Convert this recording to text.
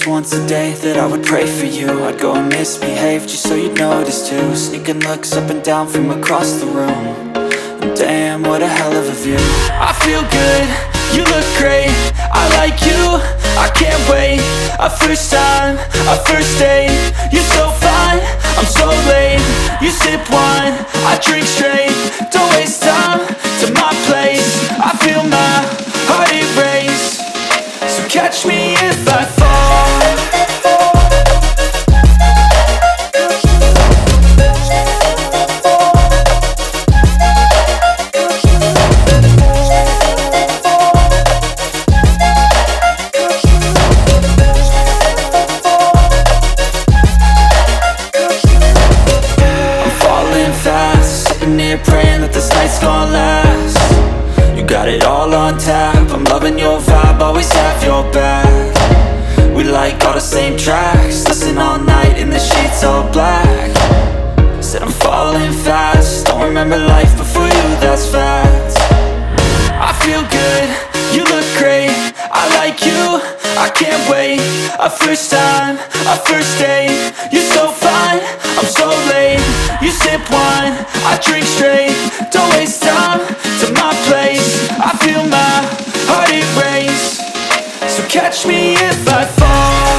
once a day that I would pray for you. I'd go and misbehave just so you'd notice too. Sneaking looks up and down from across the room. And damn, what a hell of a view. I feel good, you look great, I like you, I can't wait. A first time, a first date, you're so fine, I'm so late. You sip wine, I drink straight. Don't waste time to my place. I feel my heart erase. So catch me if I fall. Praying that this night's gonna last. You got it all on tap, I'm loving your vibe, always have your back. We like all the same tracks, listen all night in the sheets all black. Said I'm falling fast, don't remember life before you, that's fact. I feel good, you look great, I like you, I can't wait. A first time, a first date, you're so fine, I'm so late. You sip wine, I drink straight. Don't waste time to my place. I feel my heart erase. So catch me if I fall.